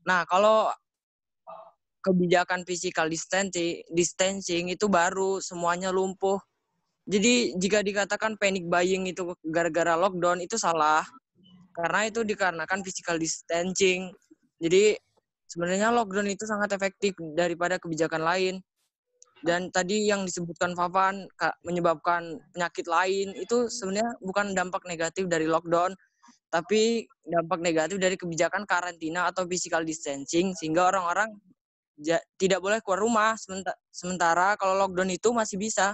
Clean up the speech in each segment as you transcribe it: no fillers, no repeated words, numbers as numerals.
Nah, kalau kebijakan physical distancing itu baru semuanya lumpuh. Jadi jika dikatakan panic buying itu gara-gara lockdown itu salah. Karena itu dikarenakan physical distancing. Jadi sebenarnya lockdown itu sangat efektif daripada kebijakan lain. Dan tadi yang disebutkan Fafan menyebabkan penyakit lain itu sebenarnya bukan dampak negatif dari lockdown, tapi dampak negatif dari kebijakan karantina atau physical distancing sehingga orang-orang tidak boleh keluar rumah. Sementara kalau lockdown itu masih bisa.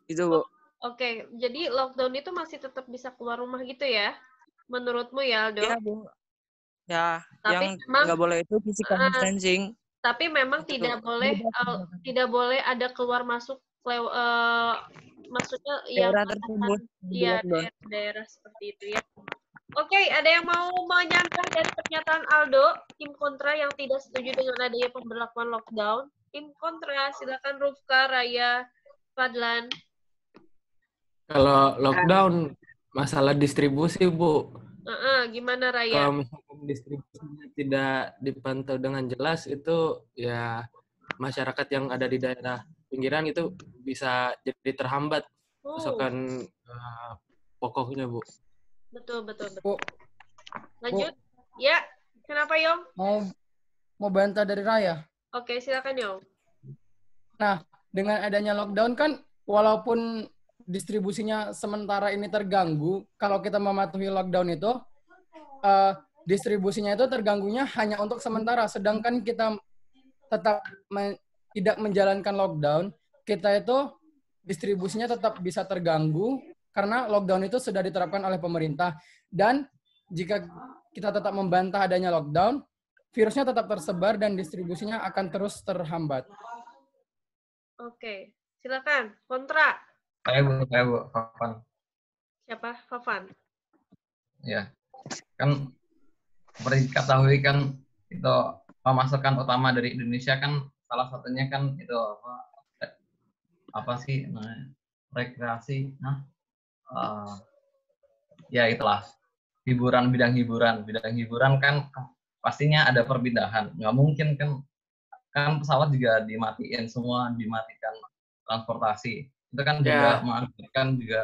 Itu, Bu. Oke, jadi lockdown itu masih tetap bisa keluar rumah gitu ya? Menurutmu ya, Aldo? Iya, Bu. Ya, Tapi yang memang nggak boleh itu physical distancing. tapi memang Itu tidak boleh ada keluar masuk maksudnya yang daerah batasan tersebut di ya lockdown. daerah seperti itu ya. Oke, ada yang mau menyanggah dari pernyataan Aldo, tim kontra yang tidak setuju dengan adanya pemberlakuan lockdown? Tim kontra, silakan Rufka, Raya, Fadlan. Kalau lockdown, masalah distribusi, Bu. Gimana Raya? Kalau misalkan distribusinya tidak dipantau dengan jelas, itu ya masyarakat yang ada di daerah pinggiran itu bisa jadi terhambat pasokan pokoknya, Bu. Betul. Bu, Lanjut. Ya, kenapa Yong? mau bantah dari Raya. Oke, silakan Yong. Nah, dengan adanya lockdown kan walaupun distribusinya sementara ini terganggu, kalau kita mematuhi lockdown itu, distribusinya itu terganggunya hanya untuk sementara. Sedangkan kita tetap tidak menjalankan lockdown, kita itu distribusinya tetap bisa terganggu karena lockdown itu sudah diterapkan oleh pemerintah. Dan jika kita tetap membantah adanya lockdown, virusnya tetap tersebar dan distribusinya akan terus terhambat. Oke, silakan. Kontra. Saya Bu, Fafan. Siapa? Fafan. Ya, kan seperti diketahui kan itu pemasukan utama dari Indonesia kan salah satunya kan itu apa sih rekreasi, ya itulah bidang hiburan kan pastinya ada perpindahan, nggak mungkin kan pesawat juga dimatikan transportasi itu kan juga mengakibatkan juga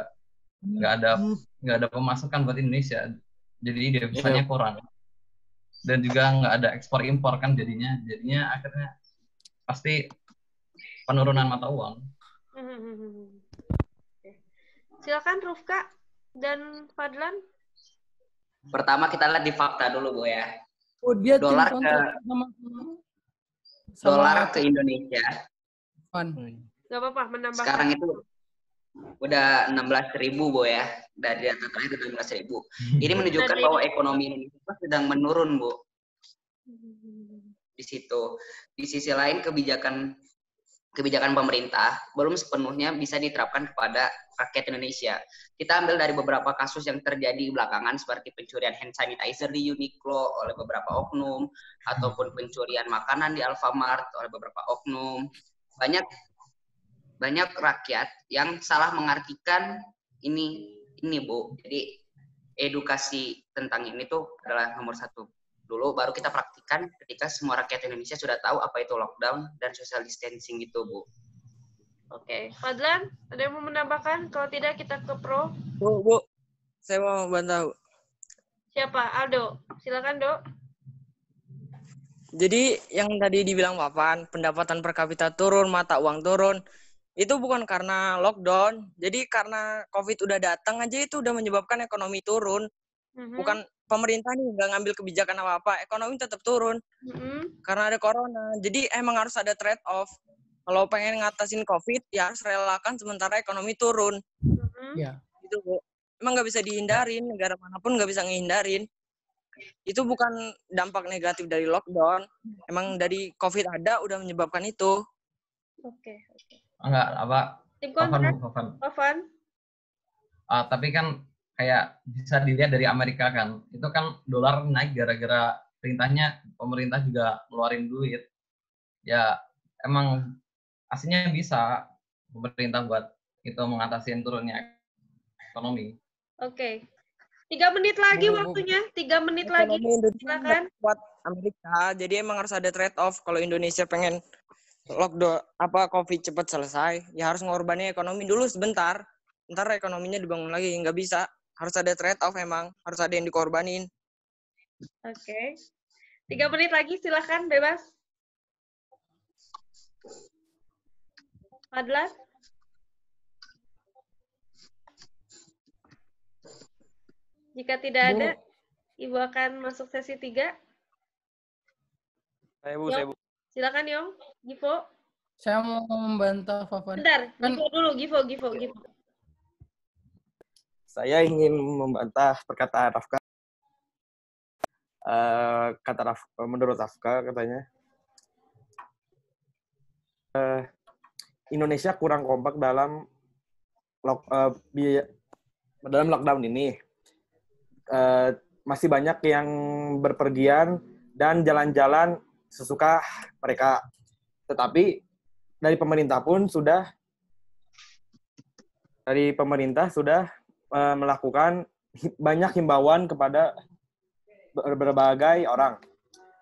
nggak ada pemasukan buat Indonesia, jadi devisanya kurang dan juga nggak ada ekspor impor kan jadinya akhirnya pasti penurunan mata uang. Silakan Rufka dan Fadlan. Pertama kita lihat di fakta dulu, Bu ya. Dolar ke Indonesia. Gak apa-apa, menambahkan. Sekarang itu udah 16.000, Bu ya. Dari data terakhir 16.000. Ini menunjukkan bahwa ekonomi Indonesia sedang menurun, Bu. Di situ. Di sisi lain kebijakan pemerintah belum sepenuhnya bisa diterapkan kepada rakyat Indonesia. Kita ambil dari beberapa kasus yang terjadi belakangan seperti pencurian hand sanitizer di Uniqlo oleh beberapa oknum ataupun pencurian makanan di Alfamart oleh beberapa oknum. Banyak rakyat yang salah mengartikan ini Bu. Jadi edukasi tentang ini tuh adalah nomor satu. Dulu baru kita praktikkan ketika semua rakyat Indonesia sudah tahu apa itu lockdown dan social distancing gitu, Bu. Oke, Fadlan, ada yang mau menambahkan? Kalau tidak kita ke Pro. Bu, saya mau bantah. Siapa? Aldo. Silakan, Dok. Jadi yang tadi dibilang Papan, pendapatan per kapita turun, mata uang turun, itu bukan karena lockdown. Jadi karena COVID udah datang aja itu udah menyebabkan ekonomi turun. Bukan pemerintah nih nggak ngambil kebijakan apa-apa, ekonomi tetap turun karena ada corona. Jadi emang harus ada trade off. Kalau pengen ngatasin COVID ya harus relakan sementara ekonomi turun. Gitu, Bu. Emang nggak bisa dihindarin, negara manapun nggak bisa ngehindarin. Itu bukan dampak negatif dari lockdown. Emang dari COVID ada udah menyebabkan itu. Oke. Enggak, apa? Tim kontra. Fafan. Tapi kan kayak bisa dilihat dari Amerika kan, itu kan dolar naik gara-gara pemerintah juga ngeluarin duit. Ya emang aslinya bisa pemerintah buat itu mengatasi turunnya ekonomi. Oke. 3 menit lagi Bu. waktunya. 3 menit lagi. Ekonomi Indonesia Silakan. nggak kuat Amerika, jadi emang harus ada trade off. Kalau Indonesia pengen lockdown COVID cepat selesai, ya harus ngorbanin ekonomi dulu sebentar. Ntar ekonominya dibangun lagi, nggak bisa. Harus ada trade off emang, harus ada yang dikorbanin. Oke. 3 menit lagi, silakan bebas. Fadlan. Jika tidak Bu. ada, Ibu akan masuk sesi 3. Saya Bu. Silakan Yong, Givo. Saya mau membantah Fafan. Bentar, Kan- Givo dulu, Givo. Saya ingin membantah perkataan Rafka. Menurut Rafka katanya Indonesia kurang kompak dalam lockdown ini. Masih banyak yang berpergian dan jalan-jalan sesuka mereka. Tetapi dari pemerintah sudah melakukan banyak himbauan kepada berbagai orang.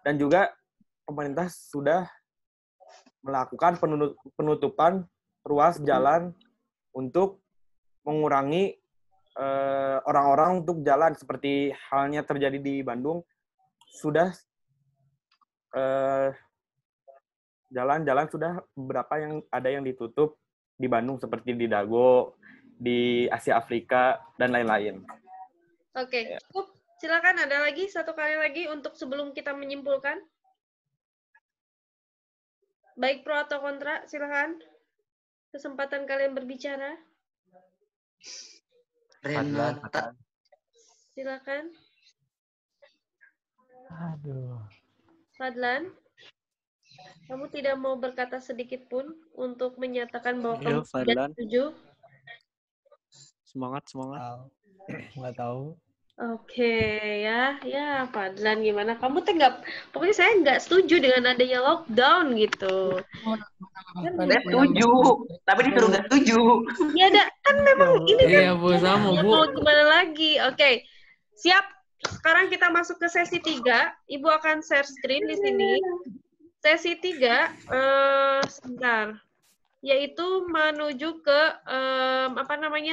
Dan juga pemerintah sudah melakukan penutupan ruas jalan untuk mengurangi orang-orang untuk jalan, seperti halnya terjadi di Bandung. Sudah jalan-jalan sudah beberapa yang ada yang ditutup di Bandung, seperti di Dago, di Asia Afrika, dan lain-lain. Oke, cukup. Silakan ada lagi satu kali lagi untuk sebelum kita menyimpulkan. Baik pro atau kontra, silakan. Kesempatan kalian berbicara. Renata. Silakan. Aduh. Fadlan. Kamu tidak mau berkata sedikit pun untuk menyatakan bahwa kamu tidak setuju? Semangat. Nggak tahu. Oke, ya Fadlan gimana? Kamu pokoknya saya nggak setuju dengan adanya lockdown gitu. Saya setuju, tapi disuruh nggak setuju. Ya kan memang ini kan. Iya Bu, sama Bu. Mau gimana lagi? Oke, siap. Sekarang kita masuk ke sesi 3. Ibu akan share screen di sini. Sesi 3, sebentar. Yaitu menuju ke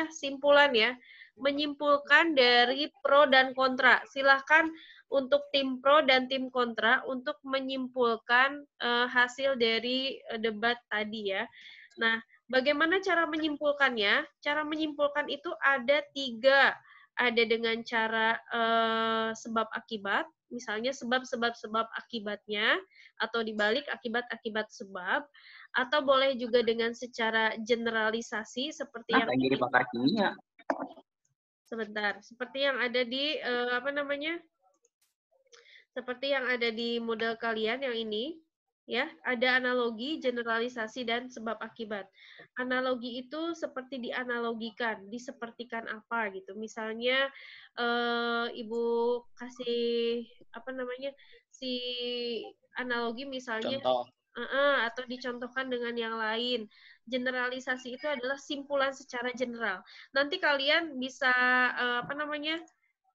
simpulan ya. Menyimpulkan dari pro dan kontra. Silahkan untuk tim pro dan tim kontra untuk menyimpulkan hasil dari debat tadi ya. Nah, bagaimana cara menyimpulkannya? Cara menyimpulkan itu ada 3. Ada dengan cara sebab akibat, misalnya sebab akibatnya, atau dibalik akibat sebab, atau boleh juga dengan secara generalisasi seperti yang jadi pakar kimia. Sebentar, seperti yang ada di seperti yang ada di model kalian yang ini, ya, ada analogi, generalisasi, dan sebab akibat. Analogi itu seperti dianalogikan, disepertikan apa gitu. Misalnya Ibu kasih si analogi misalnya Contoh. Atau dicontohkan dengan yang lain. Generalisasi itu adalah simpulan secara general. Nanti kalian bisa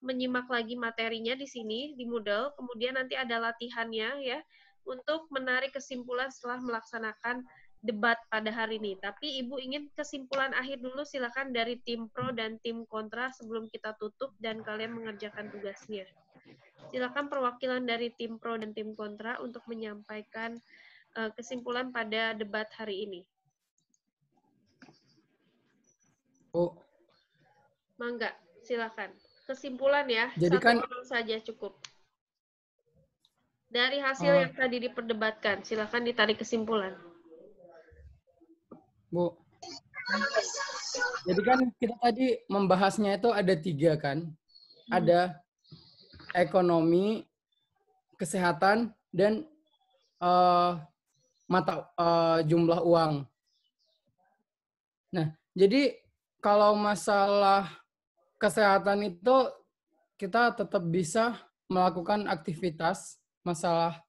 menyimak lagi materinya di sini di Moodle, kemudian nanti ada latihannya ya untuk menarik kesimpulan setelah melaksanakan debat pada hari ini. Tapi Ibu ingin kesimpulan akhir dulu, silakan dari tim pro dan tim kontra sebelum kita tutup dan kalian mengerjakan tugasnya. Silakan perwakilan dari tim pro dan tim kontra untuk menyampaikan kesimpulan pada debat hari ini. Bu. Mangga, silakan. Kesimpulan ya, Jadi satu kan orang saja cukup. Dari hasil yang tadi diperdebatkan, silakan ditarik kesimpulan. Bu. Jadi kan kita tadi membahasnya itu ada 3 kan. Ada ekonomi, kesehatan, dan jumlah uang. Nah, jadi kalau masalah kesehatan itu kita tetap bisa melakukan aktivitas. Masalah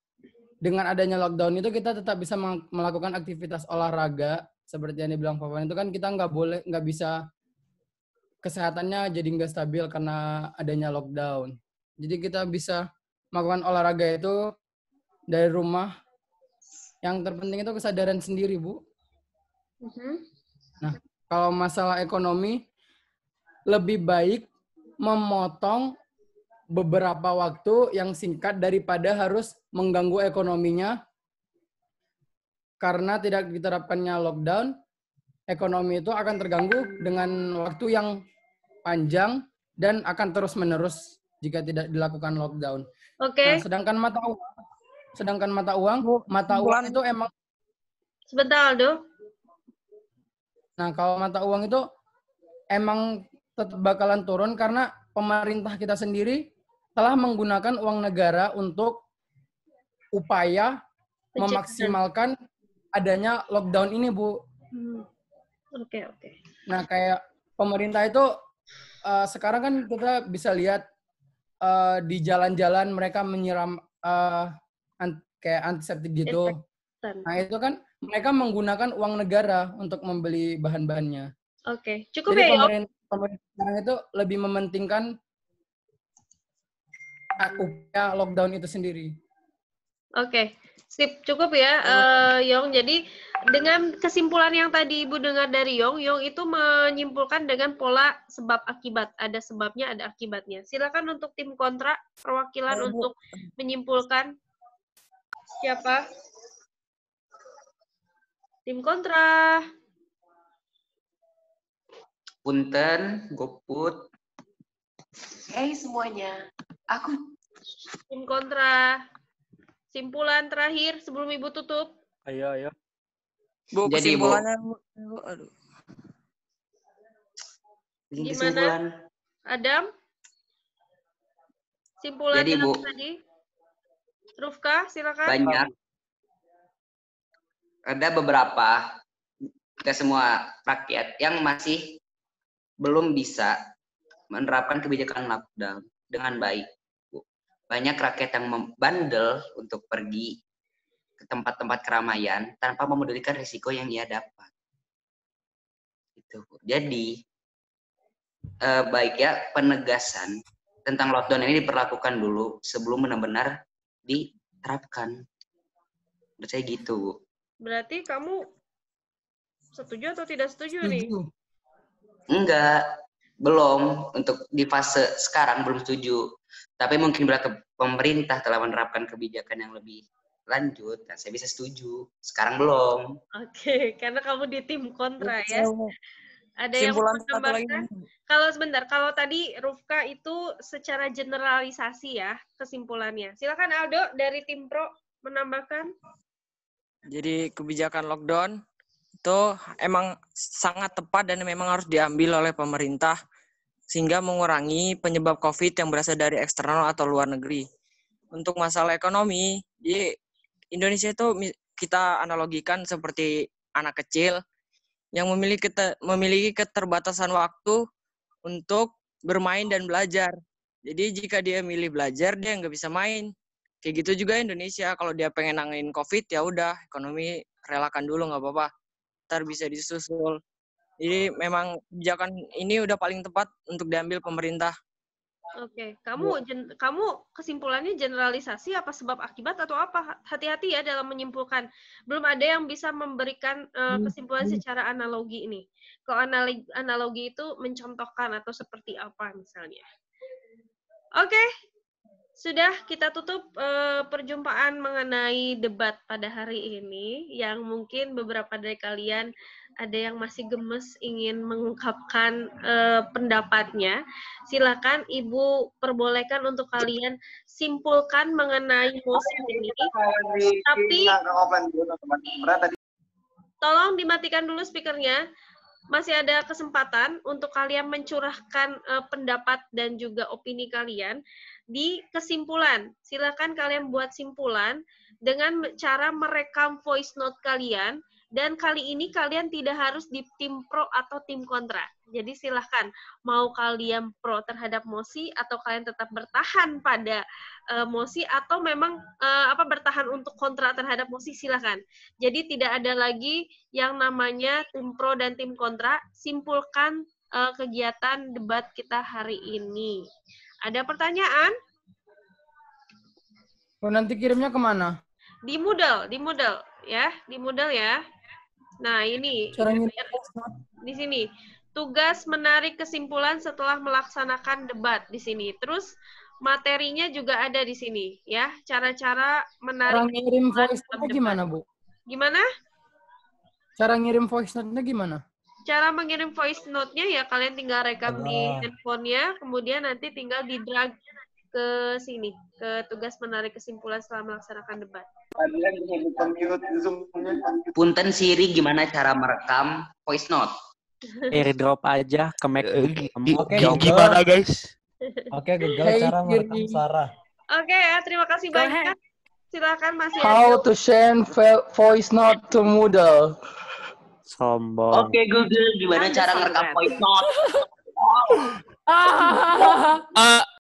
dengan adanya lockdown itu kita tetap bisa melakukan aktivitas olahraga seperti yang dibilang Papan itu kan kita nggak bisa kesehatannya jadi nggak stabil karena adanya lockdown. Jadi kita bisa melakukan olahraga itu dari rumah. Yang terpenting itu kesadaran sendiri, Bu. Nah, kalau masalah ekonomi, lebih baik memotong beberapa waktu yang singkat daripada harus mengganggu ekonominya. Karena tidak diterapkannya lockdown, ekonomi itu akan terganggu dengan waktu yang panjang dan akan terus-menerus jika tidak dilakukan lockdown. Nah, sedangkan mata uang itu emang sebentar, Aldo. Nah, kalau mata uang itu emang tetap bakalan turun karena pemerintah kita sendiri telah menggunakan uang negara untuk upaya memaksimalkan adanya lockdown ini, Bu. Oke. Nah, kayak pemerintah itu sekarang kan kita bisa lihat di jalan-jalan mereka menyiram kayak antiseptik gitu. Nah, itu kan mereka menggunakan uang negara untuk membeli bahan-bahannya. Oke, cukup. Jadi ya, pemerintah sekarang itu lebih mementingkan upaya lockdown itu sendiri. Oke, sip, cukup ya, Yong. Jadi dengan kesimpulan yang tadi Ibu dengar dari Yong itu menyimpulkan dengan pola sebab akibat. Ada sebabnya, ada akibatnya. Silakan untuk tim kontra, perwakilan untuk menyimpulkan. Siapa? Tim kontra. Punten, Goput. Hey semuanya, aku. Tim kontra. Simpulan terakhir sebelum Ibu tutup. Ayo. Bu, Jadi, kesimpulannya, Bu. Aduh. Gimana? Adam? Simpulan Jadi, Bu, tadi. Rufka, silakan. banyak. Ada beberapa, tidak semua rakyat yang masih belum bisa menerapkan kebijakan lockdown dengan baik. Banyak rakyat yang membandel untuk pergi ke tempat-tempat keramaian tanpa memedulikan risiko yang ia dapat. Jadi, baik ya penegasan tentang lockdown ini diperlakukan dulu sebelum benar-benar diterapkan. Menurut saya gitu. Berarti kamu setuju atau tidak setuju nih? Enggak, belum. Untuk di fase sekarang belum setuju. Tapi mungkin bila pemerintah telah menerapkan kebijakan yang lebih lanjut, nah saya bisa setuju. Sekarang belum. Oke, karena kamu di tim kontra ya. Ada yang mau menambahkan? Kalau tadi Rufka itu secara generalisasi ya kesimpulannya. Silakan Aldo dari tim pro menambahkan. Jadi kebijakan lockdown itu emang sangat tepat dan memang harus diambil oleh pemerintah sehingga mengurangi penyebab COVID yang berasal dari eksternal atau luar negeri. Untuk masalah ekonomi, di Indonesia itu kita analogikan seperti anak kecil yang memiliki keterbatasan waktu untuk bermain dan belajar. Jadi jika dia milih belajar, dia nggak bisa main. Kayak gitu juga Indonesia, kalau dia pengen nanganin COVID, ya udah ekonomi relakan dulu nggak apa-apa. Ntar bisa disusul. Jadi memang kebijakan ini udah paling tepat untuk diambil pemerintah. Oke, kamu kesimpulannya generalisasi apa sebab akibat atau apa? Hati-hati ya dalam menyimpulkan. Belum ada yang bisa memberikan kesimpulan secara analogi ini. Kalau analogi itu mencontohkan atau seperti apa misalnya. Oke, sudah kita tutup perjumpaan mengenai debat pada hari ini yang mungkin beberapa dari kalian ada yang masih gemes ingin mengungkapkan pendapatnya. Silakan Ibu perbolehkan untuk kalian simpulkan mengenai mosi ini. Tapi tolong dimatikan dulu speakernya. Masih ada kesempatan untuk kalian mencurahkan pendapat dan juga opini kalian di kesimpulan. Silakan kalian buat simpulan dengan cara merekam voice note kalian. Dan kali ini kalian tidak harus di tim pro atau tim kontra. Jadi silahkan mau kalian pro terhadap mosi atau kalian tetap bertahan pada mosi atau memang bertahan untuk kontra terhadap mosi, silahkan. Jadi tidak ada lagi yang namanya tim pro dan tim kontra. Simpulkan kegiatan debat kita hari ini. Ada pertanyaan? Oh, nanti kirimnya kemana? Di Moodle ya, di Moodle ya. Nah, ini di sini. Tugas menarik kesimpulan setelah melaksanakan debat di sini. Terus materinya juga ada di sini ya. Cara-cara menarik. Cara ngirim voice note-nya gimana, Bu? Gimana? Cara ngirim voice note-nya gimana? Cara mengirim voice note-nya ya kalian tinggal rekam di handphonenya, kemudian nanti tinggal di-drag ke sini, ke tugas menarik kesimpulan setelah melaksanakan debat. Punten Siri, gimana cara merekam voice note? AirDrop aja ke Mac. Oke, Gimana guys? Oke, Google cara merekam suara. Oke ya, terima kasih banyak. Silakan masih How to send voice note to Moodle. Sombong. Oke Google, gimana cara merekam voice note?